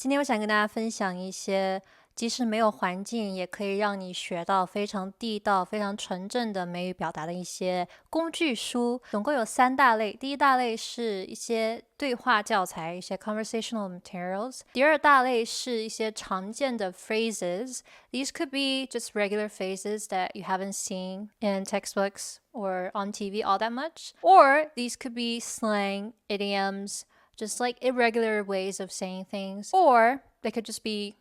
今天我想跟大家分享一些即使没有环境也可以让你学到非常地道、非常纯正的美语表达的一些工具书。总共有3大类，第一大类是一些对话教材，一些 conversational materials。第二大类是一些常见的 phrases. These could be just regular phrases that you haven't seen in textbooks or on TV all that much. Or these could be slang, idioms, just like irregular ways of saying things. Or they could just be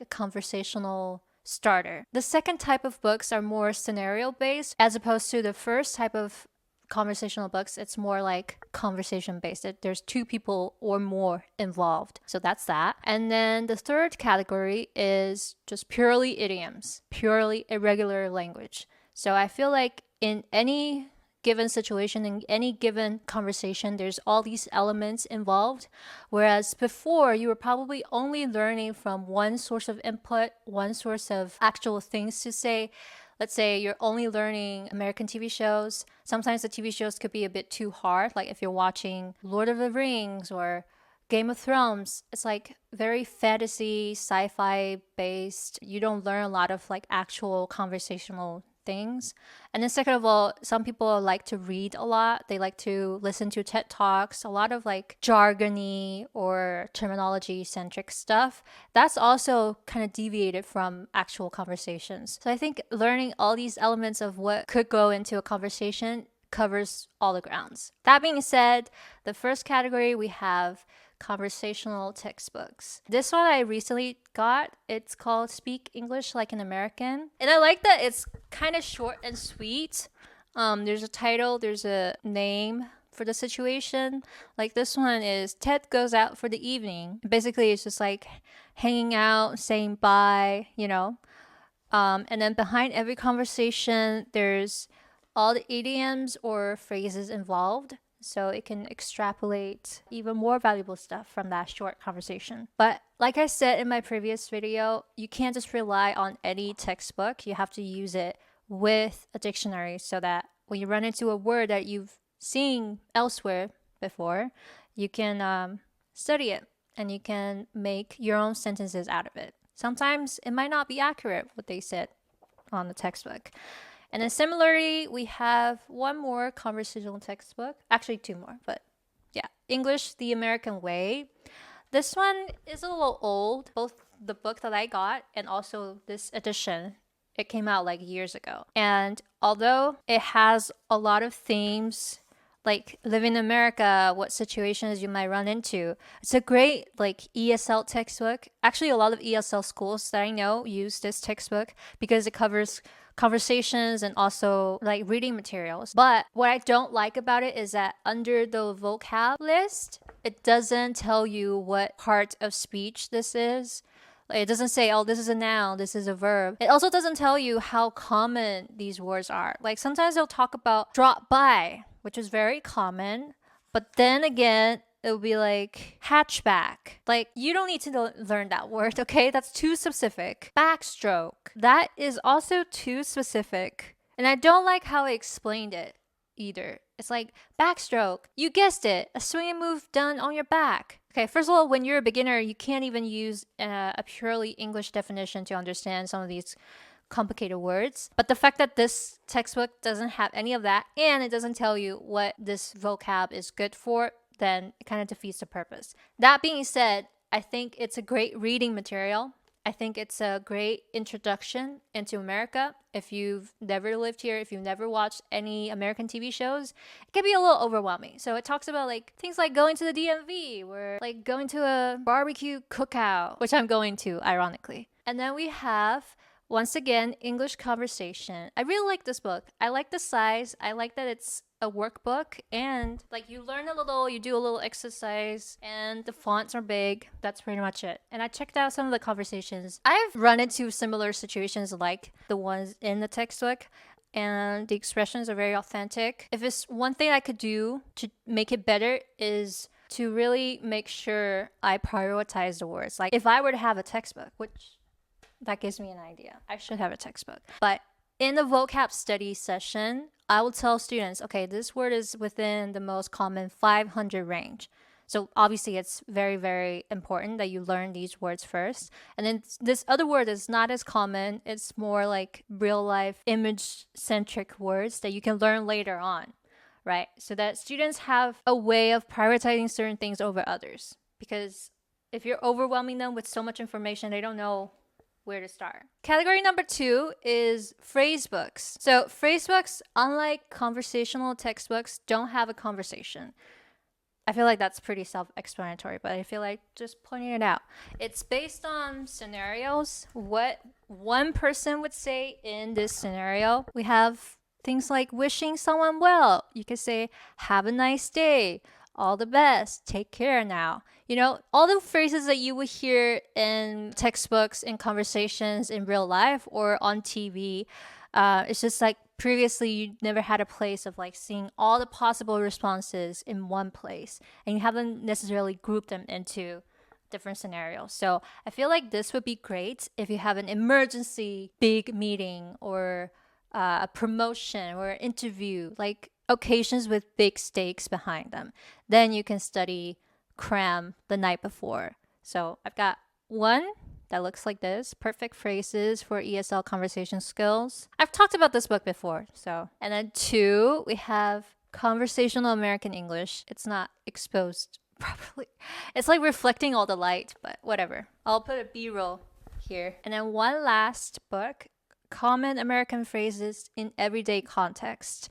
a conversational starter. The second type of books are more scenario based as opposed to the first type of conversational books. It's more like conversation based. There's 2 people or more involved. So that's that. And then the third category is just purely idioms, purely irregular language. So I feel like in any given situation, in any given conversation, there's all these elements involved. Whereas before, you were probably only learning from one source of input, one source of actual things to say. Let's say you're only learning American TV shows. Sometimes the TV shows could be a bit too hard. Like if you're watching Lord of the Rings or Game of Thrones, it's like very fantasy, sci-fi based. You don't learn a lot of like actual conversational things. And then second of all, some people like to read a lot. They like to listen to TED Talks, a lot of like jargony or terminology centric stuff. That's also kind of deviated from actual conversations. So I think learning all these elements of what could go into a conversation covers all the grounds. That being said, the first category we have conversational textbooks. This one I recently got. It's called Speak English Like an American. And I like that it's kind of short and sweet. There's a title, there's a name for the situation. Like this one is Ted Goes Out for the Evening. Basically, it's just like hanging out, saying bye, you know. And then behind every conversation, there's all the idioms or phrases involved. So it can extrapolate even more valuable stuff from that short conversation. But like I said in my previous video, you can't just rely on any textbook. You have to use it with a dictionary so that when you run into a word that you've seen elsewhere before, you can study it and you can make your own sentences out of it. Sometimes it might not be accurate what they said on the textbook. And then similarly, we have one more conversational textbook. Actually, 2 more, but yeah. English the American Way. This one is a little old, both the book that I got and also this edition. It came out like years ago. And although it has a lot of themes like living in America, what situations you might run into, it's a great like ESL textbook. Actually, a lot of ESL schools that I know use this textbook because it covers conversations and also like reading materials. But what I don't like about it is that under the vocab list, it doesn't tell you what part of speech this is. Like, it doesn't say, oh, this is a noun, this is a verb. It also doesn't tell you how common these words are. Like sometimes they'll talk about drop by, which is very common. But then again, it'll be like hatchback. Like you don't need to learn that word, okay? That's too specific. Backstroke. That is also too specific. And I don't like how I explained it either. It's like backstroke. You guessed it. A swinging move done on your back. Okay, first of all, when you're a beginner, you can't even use a purely English definition to understand some of these complicated words. But the fact that this textbook doesn't have any of that and it doesn't tell you what this vocab is good for, then it kind of defeats the purpose. That being said, I think it's a great reading material. I think it's a great introduction into America. If you've never lived here, if you've never watched any American TV shows, it can be a little overwhelming. So it talks about like things like going to the DMV or like going to a barbecue cookout, which I'm going to, ironically. And then we have, once again, English conversation. I really like this book. I like the size. I like that it's a workbook and like you learn a little, you do a little exercise and the fonts are big. That's pretty much it. And I checked out some of the conversations. I've run into similar situations like the ones in the textbook and the expressions are very authentic. If it's one thing I could do to make it better is to really make sure I prioritize the words. Like if I were to have a textbook, which that gives me an idea. I should have a textbook. But in the vocab study session, I will tell students, okay, this word is within the most common 500 range. So obviously it's very, very important that you learn these words first. And then this other word is not as common. It's more like real life image-centric words that you can learn later on, right? So that students have a way of prioritizing certain things over others. Because if you're overwhelming them with so much information, they don't know where to start. Category number 2 is phrase books. So phrase books, unlike conversational textbooks, don't have a conversation. I feel like that's pretty self-explanatory, but I feel like just pointing it out. It's based on scenarios, what one person would say in this scenario. We have things like wishing someone well. You could say, have a nice day, all the best, take care now. You know, all the phrases that you would hear in textbooks, in conversations, in real life, or on TV. It's just like previously you never had a place of like seeing all the possible responses in one place, and you haven't necessarily grouped them into different scenarios. So I feel like this would be great if you have an emergency big meeting or a promotion or an interview, like occasions with big stakes behind them. Then you can study cram the night before. So I've got one that looks like this. Perfect phrases for ESL conversation skills. I've talked about this book before. And then 2, we have Conversational American English. It's not exposed properly. It's like reflecting all the light, but whatever. I'll put a B-roll here. And then one last book, Common American Phrases in Everyday Context.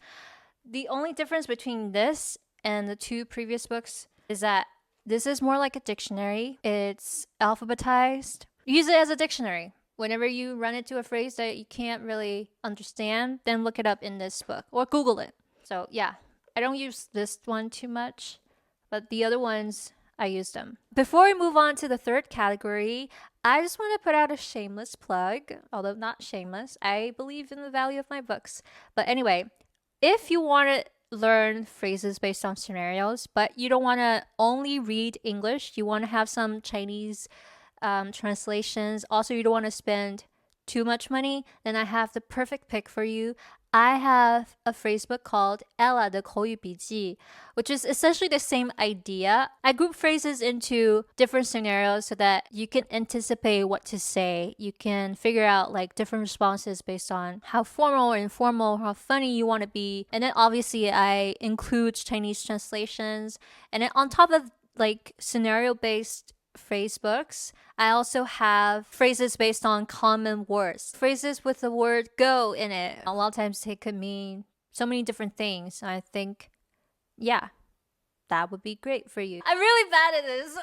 The only difference between this and the 2 previous books is that this is more like a dictionary. It's alphabetized. Use it as a dictionary. Whenever you run into a phrase that you can't really understand, then look it up in this book or Google it. So yeah, I don't use this one too much, but the other ones, I use them. Before we move on to the 3rd category, I just want to put out a shameless plug, although not shameless. I believe in the value of my books. But anyway, if you want to learn phrases based on scenarios, but you don't want to only read English, you want to have some Chinese translations, also you don't want to spend too much money, then I have the perfect pick for you. I have a phrase book called Ella 的口语笔记, which is essentially the same idea. I group phrases into different scenarios so that you can anticipate what to say. You can figure out like different responses based on how formal or informal, how funny you want to be. And then obviously I include Chinese translations. And then on top of like scenario-based phrase books, I also have phrases based on common words. Phrases with the word go in it. A lot of times it could mean so many different things. I think, yeah, that would be great for you. I'm really bad at this.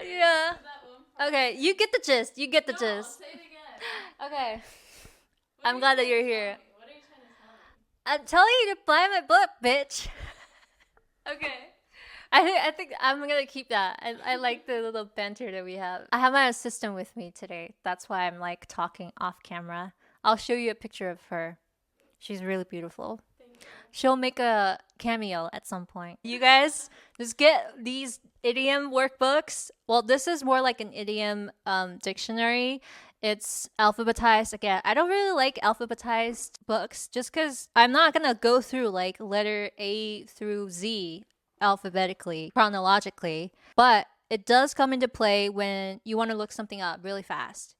Yeah. Okay, you get the gist. You get the gist. Say it again. Okay. I'm glad that you're here. What are you trying to tell me? I'm telling you to buy my book, bitch. Okay. I think I'm gonna keep that. I like the little banter that we have. I have my assistant with me today. That's why I'm like talking off camera. I'll show you a picture of her. She's really beautiful. Thank you. She'll make a cameo at some point. You guys just get these idiom workbooks. Well, this is more like an idiom dictionary. It's alphabetized. Again, I don't really like alphabetized books just because I'm not gonna go through like letter A through Z alphabetically, chronologically, but it does come into play when you want to look something up really fast.